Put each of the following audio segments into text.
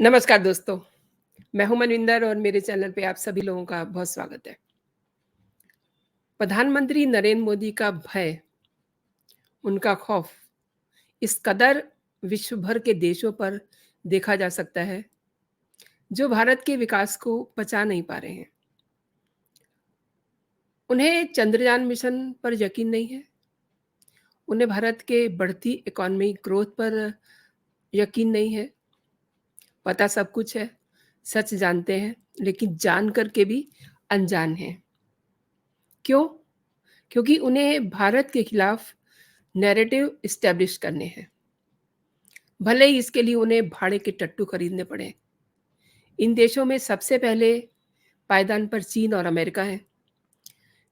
नमस्कार दोस्तों, मैं हूं मनविंदर और मेरे चैनल पे आप सभी लोगों का बहुत स्वागत है। प्रधानमंत्री नरेंद्र मोदी का भय, उनका खौफ इस कदर विश्व भर के देशों पर देखा जा सकता है, जो भारत के विकास को पचा नहीं पा रहे हैं। उन्हें चंद्रयान मिशन पर यकीन नहीं है, उन्हें भारत के बढ़ती इकोनॉमिक ग्रोथ पर यकीन नहीं है। पता सब कुछ है, सच जानते हैं, लेकिन जान कर के भी अनजान हैं। क्यों? क्योंकि उन्हें भारत के खिलाफ नैरेटिव इस्टेब्लिश करने हैं, भले ही इसके लिए उन्हें भाड़े के टट्टू खरीदने पड़े। इन देशों में सबसे पहले पायदान पर चीन और अमेरिका है।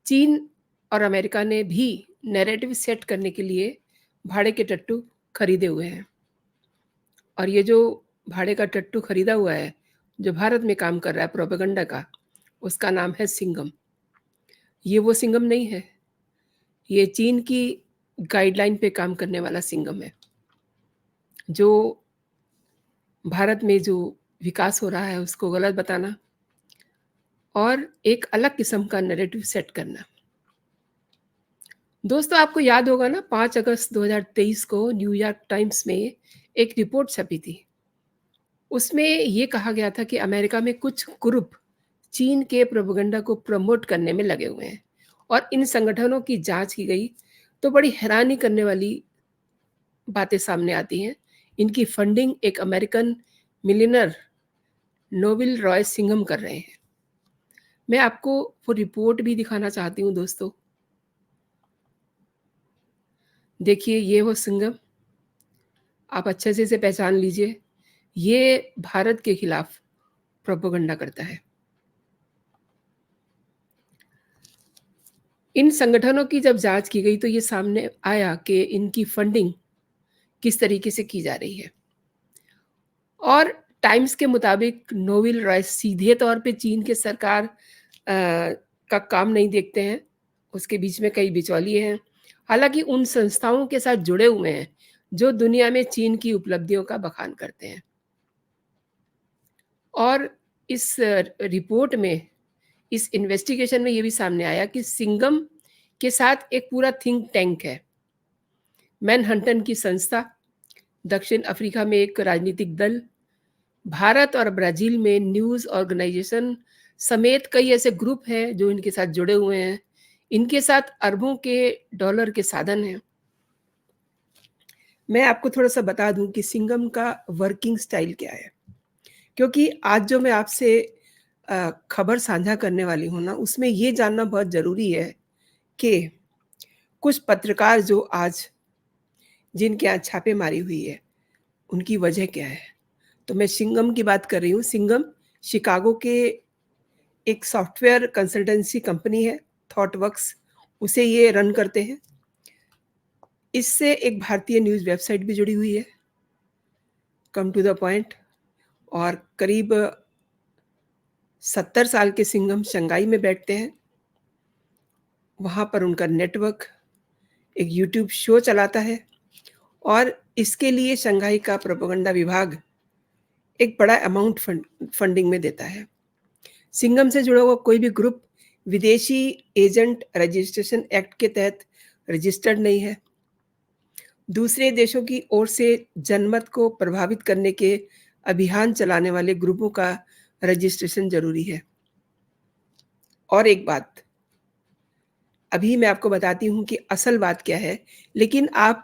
चीन और अमेरिका ने भी नैरेटिव सेट करने के लिए भाड़े के टट्टू खरीदे हुए हैं। और ये जो भाड़े का टट्टू खरीदा हुआ है, जो भारत में काम कर रहा है प्रोपेगेंडा का, उसका नाम है सिंघम। ये वो सिंघम नहीं है, ये चीन की गाइडलाइन पे काम करने वाला सिंघम है, जो भारत में जो विकास हो रहा है उसको गलत बताना और एक अलग किस्म का नैरेटिव सेट करना। दोस्तों, आपको याद होगा ना, 5 अगस्त 2023 को न्यूयॉर्क टाइम्स में एक रिपोर्ट छपी थी। उसमें ये कहा गया था कि अमेरिका में कुछ ग्रुप चीन के प्रोपेगेंडा को प्रमोट करने में लगे हुए हैं और इन संगठनों की जांच की गई तो बड़ी हैरानी करने वाली बातें सामने आती हैं। इनकी फंडिंग एक American millionaire noble Roy Singham कर रहे हैं। मैं आपको वो रिपोर्ट भी दिखाना चाहती हूँ दोस्तों। देखिए, ये वो सिंघम, आप अच्छे से इसे पहचान लीजिए। ये भारत के खिलाफ प्रोपेगेंडा करता है। इन संगठनों की जब जांच की गई तो ये सामने आया कि इनकी फंडिंग किस तरीके से की जा रही है। और टाइम्स के मुताबिक नोबेल रॉय सीधे तौर पे चीन के सरकार का काम नहीं देखते हैं, उसके बीच में कई बिचौलिए हैं। हालांकि उन संस्थाओं के साथ जुड़े हुए हैं जो दुनिया में चीन की उपलब्धियों का बखान करते हैं। और इस रिपोर्ट में, इस इन्वेस्टिगेशन में ये भी सामने आया कि सिंघम के साथ एक पूरा थिंक टैंक है। मैनहट्टन की संस्था, दक्षिण अफ्रीका में एक राजनीतिक दल, भारत और ब्राज़ील में न्यूज़ ऑर्गेनाइजेशन समेत कई ऐसे ग्रुप हैं जो इनके साथ जुड़े हुए हैं। इनके साथ अरबों के डॉलर के साधन हैं। मैं आपको थोड़ा-सा बता दूँ कि सिंघम का वर्किंग स्टाइल क्या है, क्योंकि आज जो मैं आपसे खबर साझा करने वाली हूँ ना, उसमें ये जानना बहुत ज़रूरी है कि कुछ पत्रकार जो आज जिनके यहाँ छापेमारी हुई है, उनकी वजह क्या है? तो मैं सिंघम की बात कर रही हूँ। सिंघम शिकागो के एक सॉफ्टवेयर कंसल्टेंसी कंपनी है, थॉटवर्क्स, उसे ये रन करते हैं। इससे एक भारतीय न्यूज़ वेबसाइट भी जुड़ी हुई है, कम टू द पॉइंट। और करीब 70 साल के सिंघम शंघाई में बैठते हैं। वहाँ पर उनका नेटवर्क एक यूट्यूब शो चलाता है और इसके लिए शंघाई का प्रोपेगेंडा विभाग एक बड़ा अमाउंट फंडिंग में देता है। सिंघम से जुड़ा हुआ कोई भी ग्रुप विदेशी एजेंट रजिस्ट्रेशन एक्ट के तहत रजिस्टर्ड नहीं है। दूसरे देशों की ओर से जनमत को प्रभावित करने के अभियान चलाने वाले ग्रुपों का रजिस्ट्रेशन जरूरी है। और एक बात अभी मैं आपको बताती हूँ कि असल बात क्या है, लेकिन आप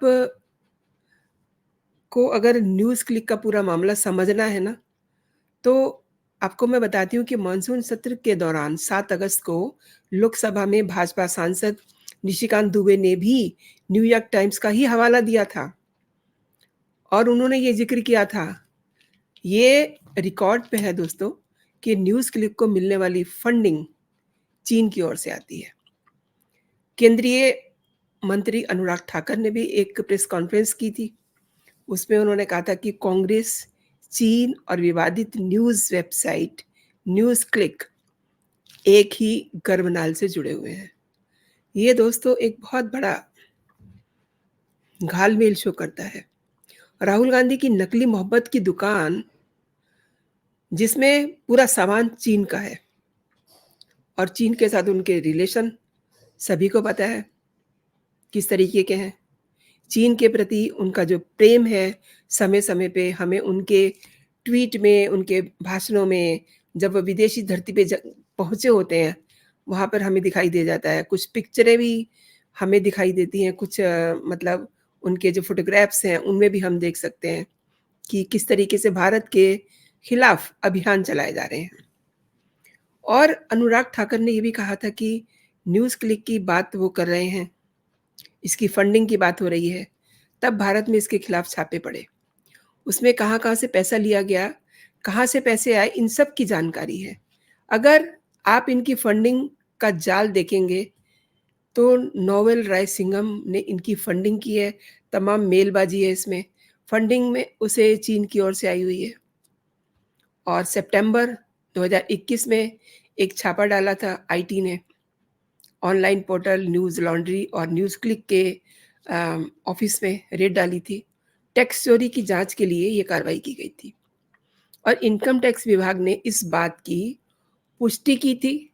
को अगर न्यूज़ क्लिक का पूरा मामला समझना है ना, तो आपको मैं बताती हूँ कि मानसून सत्र के दौरान 7 अगस्त को लोकसभा में भाजपा सांसद निशिकांत दुबे ने भी न्यूयॉर्क टाइम्स का ही हवाला दिया था और उन्होंने ये जिक्र किया था, ये रिकॉर्ड पे है दोस्तों, कि न्यूज़ क्लिक को मिलने वाली फंडिंग चीन की ओर से आती है। केंद्रीय मंत्री अनुराग ठाकुर ने भी एक प्रेस कॉन्फ्रेंस की थी। उसमें उन्होंने कहा था कि कांग्रेस, चीन और विवादित न्यूज़ वेबसाइट न्यूज़ क्लिक एक ही गर्भनाल से जुड़े हुए हैं। ये दोस्तों एक बहुत बड़ा घालमेल शो करता है। राहुल गांधी की नकली मोहब्बत की दुकान जिसमें पूरा सामान चीन का है और चीन के साथ उनके रिलेशन सभी को पता है किस तरीके के हैं। चीन के प्रति उनका जो प्रेम है, समय-समय पे हमें उनके ट्वीट में, उनके भाषणों में, जब वो विदेशी धरती पे पहुँचे होते हैं, वहाँ पर हमें दिखाई दे जाता है। कुछ पिक्चरें भी हमें दिखाई देती हैं, कुछ मतलब उनके जो फ़ोटोग्राफ्स हैं, उनमें भी हम देख सकते हैं कि किस तरीके से भारत के खिलाफ अभियान चलाए जा रहे हैं। और अनुराग ठाकर ने ये भी कहा था कि न्यूज़ क्लिक की बात वो कर रहे हैं, इसकी फंडिंग की बात हो रही है, तब भारत में इसके खिलाफ छापे पड़े। उसमें कहाँ-कहाँ से पैसा लिया गया, कहाँ से पैसे आए, इन सब की जानकारी है। अगर आप इनकी फंडिंग का जाल देखेंगे, तो नोवेल रायसिंघम ने इनकी फंडिंग की है, तमाम मेलबाज़ी है इसमें। फंडिंग में उसे चीन की ओर से आई हुई है। और सितंबर 2021 में एक छापा डाला था आईटी ने, ऑनलाइन पोर्टल न्यूज़ लॉन्ड्री और न्यूज़ क्लिक के ऑफ़िस में रेड डाली थी। टैक्स चोरी की जाँच के लिए ये कार्रवाई की गई थी और इनकम टैक्स विभाग ने इस बात की पुष्टि की थी।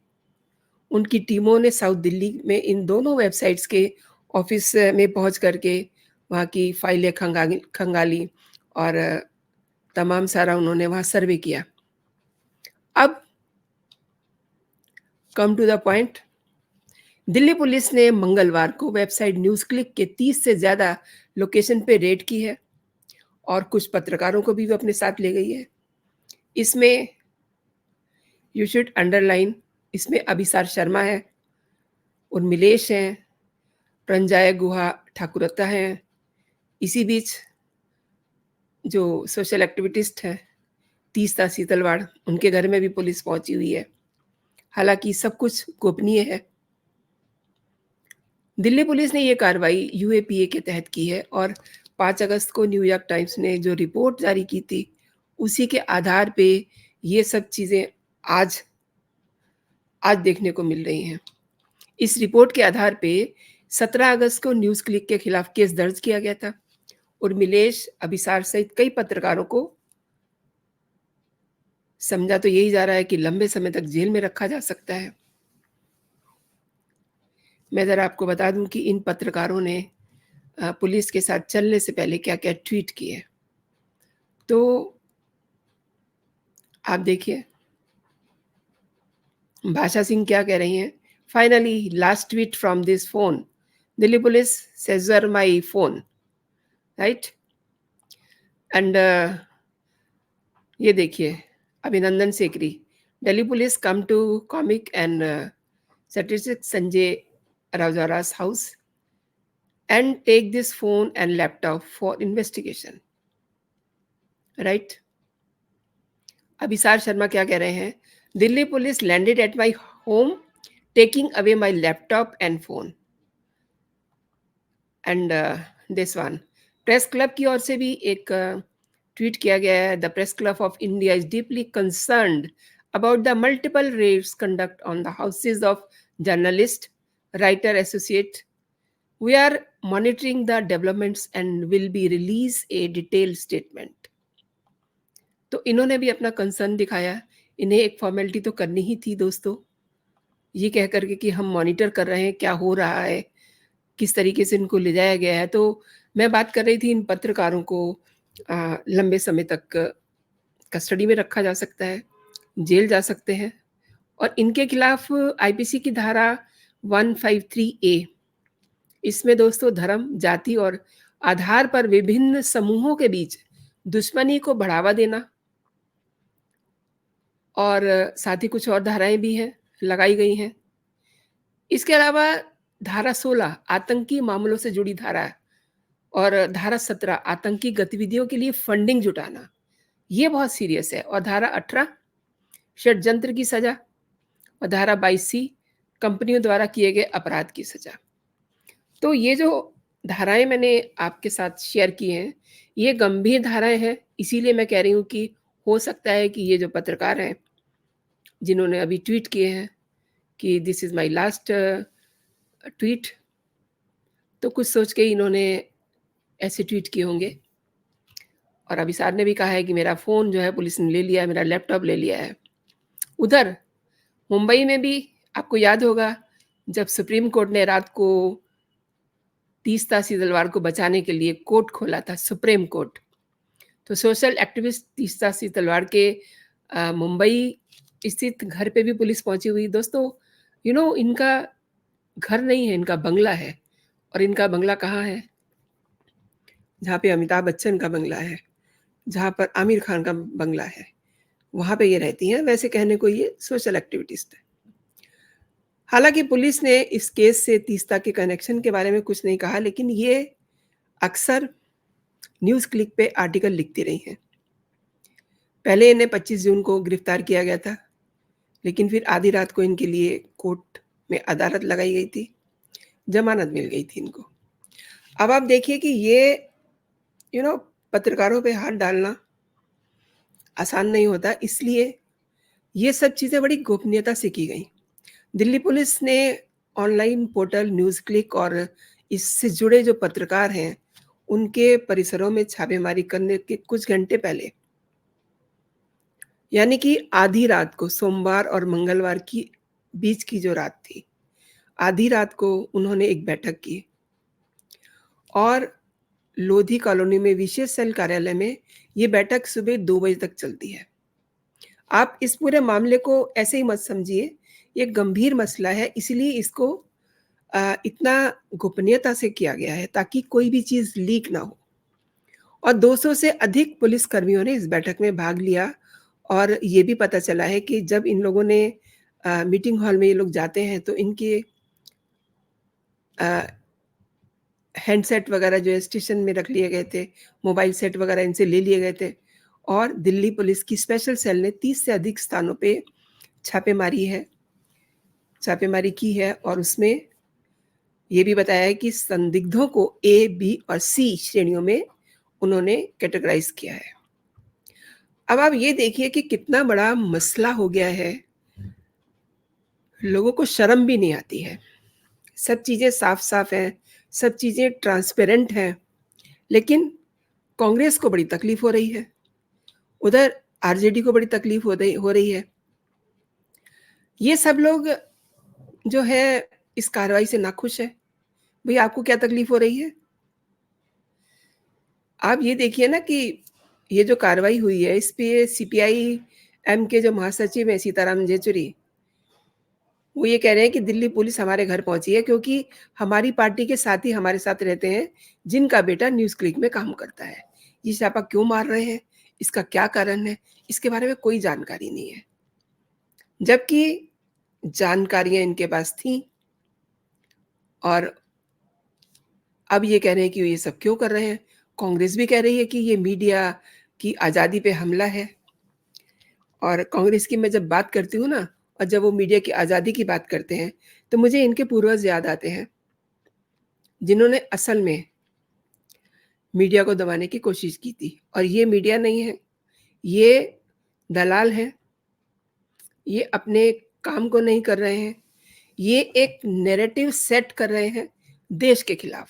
उनकी टीमों ने साउथ दिल्ली में इन दोनों वेबसाइट्स के ऑफ़िस में पहुँच कर के वहाँ की फाइलें खंगाली और तमाम सारा उन्होंने वहाँ सर्वे किया। अब come to the point, Delhi police ने मंगलवार को वेबसाइट न्यूज़ क्लिक के 30 से ज़्यादा लोकेशन पे रेड की है और कुछ पत्रकारों को भी वो अपने साथ ले गई है। इसमें यू शुड अंडरलाइन, इसमें अभिसार शर्मा है, उर्मिलेश हैं, प्रंजय गुहा ठाकुरता हैं। इसी बीच जो सोशल एक्टिविस्ट हैं, तीस्ता सीतलवाड़, उनके घर में भी पुलिस पहुंची हुई है। हालांकि सब कुछ गोपनीय है। दिल्ली पुलिस ने ये कार्रवाई यूएपीए के तहत की है और 5 अगस्त को न्यूयॉर्क टाइम्स ने जो रिपोर्ट जारी की थी, उसी के आधार पे ये सब चीज़ें आज देखने को मिल रही हैं। इस रिपोर्ट के आधार पे 17 अगस्त को न्यूज़ क्लिक के खिलाफ केस दर्ज किया गया था। उर्मिलेश, अभिसार सहित कई पत्रकारों को समझा तो यही जा रहा है कि लंबे समय तक जेल में रखा जा सकता है। मैं ज़रा आपको बता दूं कि इन पत्रकारों ने पुलिस के साथ चलने से पहले क्या-क्या ट्वीट किए। तो आप देखिए, भाषा सिंह क्या कह रही हैं, finally last tweet from this phone, Delhi police seized my phone, right? And ये देखिए, Abhinandan Sekhri, Delhi police come to comic and satirist Sanjay Raujara's house and take this phone and laptop for investigation. Right? Abhisar Sharma क्या कह रहे हैं? Delhi police landed at my home taking away my laptop and phone. And this one, press club की ओर से भी एक tweet किया गया है। The press club of India is deeply concerned about the multiple raids conduct on the houses of journalist, writer, associate. We are monitoring the developments and will be release a detailed statement. तो इन्होंने भी अपना concern दिखाया। इन्हें एक formality तो करनी ही थी दोस्तों, ये कह कर के कि हम मॉनिटर कर रहे हैं क्या हो रहा है, किस तरीके से इनको ले जाया गया है। तो मैं बात कर रही थी इन पत्रकारों को लंबे समय तक कस्टडी में रखा जा सकता है, जेल जा सकते हैं और इनके खिलाफ आईपीसी की धारा 153A, इसमें दोस्तों धर्म, जाति और आधार पर विभिन्न समूहों के बीच दुश्मनी को बढ़ावा देना और साथ ही कुछ और धाराएं भी हैं, लगाई गई हैं। इसके अलावा धारा 16 आतंकी मामलों से जुड़ी धारा है और धारा 17 आतंकी गतिविधियों के लिए फंडिंग जुटाना, ये बहुत सीरियस है। और धारा 18 षड्यंत्र की सजा और धारा 22C कंपनियों द्वारा किए गए अपराध की सजा। तो ये जो धाराएं मैंने आपके साथ शेयर की हैं, ये गंभीर धाराएं हैं। इसीलिए मैं कह रही हूँ कि हो सकता है कि ये जो पत्रकार हैं, जिन्होंने अभी ट्वीट किए हैं कि this is my last tweet, तो कुछ सोच के इन्होंने ऐसे ट्वीट किए होंगे और अभिसार ने भी कहा है कि मेरा फ़ोन जो है पुलिस ने ले लिया है, मेरा लैपटॉप ले लिया है। उधर मुंबई में भी आपको याद होगा जब सुप्रीम कोर्ट ने रात को तीस्ता सीतलवाड़ को बचाने के लिए कोर्ट खोला था, सुप्रीम कोर्ट। तो सोशल एक्टिविस्ट तीस्ता सीतलवाड़ के मुंबई स्थित घर पे भी पुलिस पहुंची हुई। दोस्तों, इनका घर नहीं है, इनका बंगला है। और इनका बंगला कहाँ है? जहाँ पे अमिताभ बच्चन का बंगला है, जहाँ पर आमिर खान का बंगला है, वहाँ पे ये रहती हैं। वैसे कहने को ये सोशल एक्टिविटिस्ट है। हालाँकि पुलिस ने इस केस से तीस्ता के कनेक्शन के बारे में कुछ नहीं कहा, लेकिन ये अक्सर न्यूज़ क्लिक पे आर्टिकल लिखती रही हैं। पहले इन्हें 25 जून को गिरफ्तार किया गया था, लेकिन फिर आधी रात को इनके लिए कोर्ट में अदालत लगाई गई थी, ज़मानत मिल गई थी इनको। अब आप देखिए कि ये यू नो पत्रकारों पे हाथ डालना आसान नहीं होता, इसलिए ये सब चीज़ें बड़ी गोपनीयता से की गई। दिल्ली पुलिस ने ऑनलाइन पोर्टल न्यूज़ क्लिक और इससे जुड़े जो पत्रकार हैं, उनके परिसरों में छापेमारी करने के कुछ घंटे पहले, यानी कि आधी रात को, सोमवार और मंगलवार की बीच की जो रात थी, आधी रात को उन्होंने एक बैठक की और लोधी कॉलोनी में विशेष सेल कार्यालय में ये बैठक सुबह 2 बजे तक चलती है। आप इस पूरे मामले को ऐसे ही मत समझिए, ये गंभीर मसला है, इसीलिए इसको इतना गोपनीयता से किया गया है ताकि कोई भी चीज़ लीक ना हो। और 200 से अधिक पुलिसकर्मियों ने इस बैठक में भाग लिया और ये भी पता चला है कि जब इन लोगों ने मीटिंग हॉल में ये लोग जाते हैं तो इनके अ, हैंडसेट वगैरह जो है स्टेशन में रख लिए गए थे, मोबाइल सेट वगैरह इनसे ले लिए गए थे और दिल्ली पुलिस की स्पेशल सेल ने 30 से अधिक स्थानों पे छापेमारी की है और उसमें ये भी बताया है कि संदिग्धों को ए, बी और सी श्रेणियों में उन्होंने कैटेगराइज़ किया है। अब आप ये देखिए कि कितना बड़ा मसला हो गया है, लोगों को शर्म भी नहीं आती है। सब चीज़ें साफ-साफ हैं, सब चीज़ें ट्रांसपेरेंट हैं, लेकिन कांग्रेस को बड़ी तकलीफ हो रही है, उधर आरजेडी को बड़ी तकलीफ हो रही है। ये सब लोग जो है इस कार्रवाई से नाखुश हैं। भई आपको क्या तकलीफ हो रही है? आप ये देखिए ना कि ये जो कार्रवाई हुई है, इस पे सीपीआई एम के जो महासचिव हैं सीताराम येचुरी, वो ये कह रहे हैं कि दिल्ली पुलिस हमारे घर पहुँची है क्योंकि हमारी पार्टी के साथी हमारे साथ रहते हैं, जिनका बेटा न्यूज़ क्लिक में काम करता है। ये छापा क्यों मार रहे हैं? इसका क्या कारण है? इसके बारे में कोई जानकारी नहीं है। जबकि जानकारियाँ इनके पास थीं और अब ये कह रहे हैं कि ये सब क्यों कर रहे हैं? कांग्रेस भी कह रही है कि ये मीडिया की आज़ादी पे हमला है और कांग्रेस की मैं जब बात करती हूँ ना और जब वो मीडिया की आज़ादी की बात करते हैं, तो मुझे इनके पूर्वज याद आते हैं, जिन्होंने असल में मीडिया को दबाने की कोशिश की थी और ये मीडिया नहीं है, ये दलाल हैं, ये अपने काम को नहीं कर रहे हैं, ये एक नैरेटिव सेट कर रहे हैं देश के खिलाफ।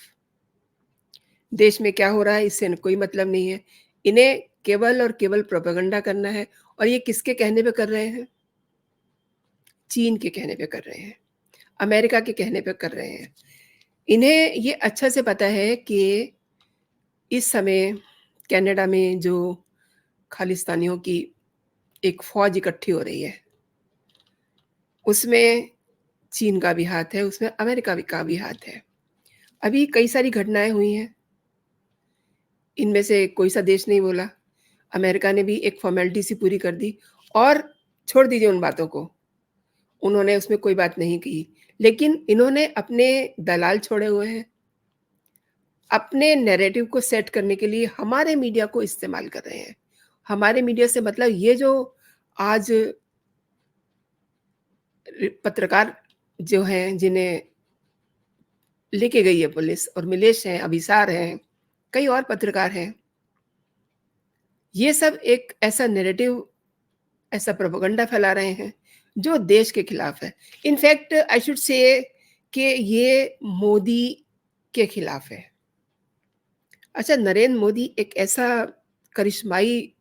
देश में क्या हो रहा है इससे इन्हें कोई मतलब नहीं है। इन्हें केवल और केवल प्रोपेगेंडा करना है और ये किसके कहने पे कर रहे हैं? चीन के कहने पे कर रहे हैं, अमेरिका के कहने पे कर रहे हैं। इन्हें ये अच्छा से पता है कि इस समय कनाडा में जो खालिस्तानियों की एक फ़ौज इकट्ठी हो रही है, उसमें चीन का भी हाथ है, उसमें अमेरिका भी का भी हाथ है। अभी कई सारी घटनाएँ हुई हैं, इनमें से कोई सा देश नहीं बोला। अमेरिका ने भी एक फ़ॉर्मेलिटी सी पूरी कर दी और छोड़ दीजिए उन बातों को, उन्होंने उसमें कोई बात नहीं की। लेकिन इन्होंने अपने दलाल छोड़े हुए हैं, अपने नैरेटिव को सेट करने के लिए हमारे मीडिया को इस्तेमाल कर रहे हैं। हमारे मीडिया से मतलब ये जो आज पत्रकार जो हैं, जिन्हें लेके गई है पुलिस और मिलेश हैं, अभिसार हैं, कई और पत्रकार हैं। ये सब एक ऐसा नैरेटिव, ऐसा प्रोपेगेंडा फैला रहे हैं, जो देश के खिलाफ है। इनफैक्ट आई शुड से कि ये मोदी के खिलाफ है। अच्छा, नरेंद्र मोदी एक ऐसा करिश्माई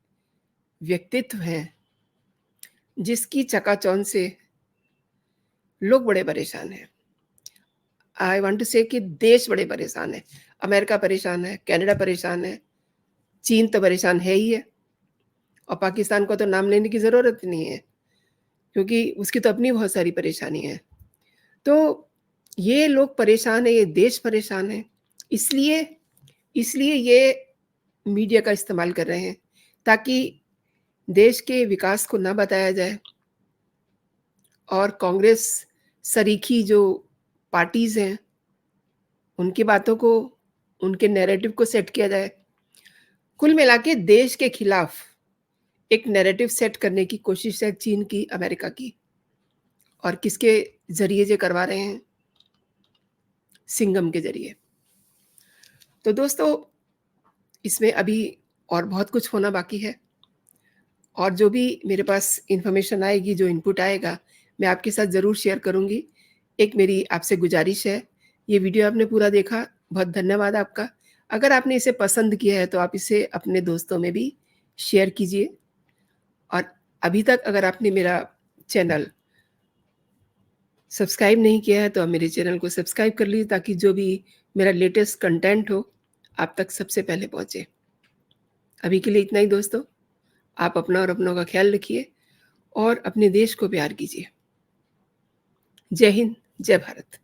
व्यक्तित्व हैं, जिसकी चकाचौंध से लोग बड़े परेशान हैं। आई वांट टू से कि देश बड़े परेशान हैं। अमेरिका परेशान है, कनाडा परेशान है, चीन तो परेशान है ही है और पाकिस्तान को तो नाम लेने की ज़रूरत नहीं है, क्योंकि उसकी तो अपनी बहुत सारी परेशानी है। तो ये लोग परेशान हैं, ये देश परेशान है, इसलिए इसलिए ये मीडिया का इस्तेमाल कर रहे हैं, ताकि देश के विकास को ना बताया जाए और कांग्रेस सरीखी जो पार्टीज़ हैं, उनकी बातों को, उनके नैरेटिव को सेट किया जाए। कुल मिला के देश के खिलाफ एक नैरेटिव सेट करने की कोशिश है चीन की, अमेरिका की। और किसके ज़रिए ये करवा रहे हैं? सिंघम के ज़रिए। तो दोस्तों, इसमें अभी और बहुत कुछ होना बाकी है और जो भी मेरे पास इन्फॉर्मेशन आएगी, जो इनपुट आएगा, मैं आपके साथ ज़रूर शेयर करूँगी। एक मेरी आपसे गुज़ारिश है, ये वीडियो आपने पूरा देखा, बहुत धन्यवाद आपका। अगर आपने इसे पसंद किया है, तो आप इसे अपने दोस्तों में भी शेयर कीजिए और अभी तक अगर आपने मेरा चैनल सब्सक्राइब नहीं किया है, तो आप मेरे चैनल को सब्सक्राइब कर लीजिए, ताकि जो भी मेरा लेटेस्ट कंटेंट हो, आप तक सबसे पहले पहुँचे। अभी के लिए इतना ही दोस्तों। आप अपना और अपनों का ख्याल रखिए और अपने देश को प्यार कीजिए। जय हिंद, जय भारत।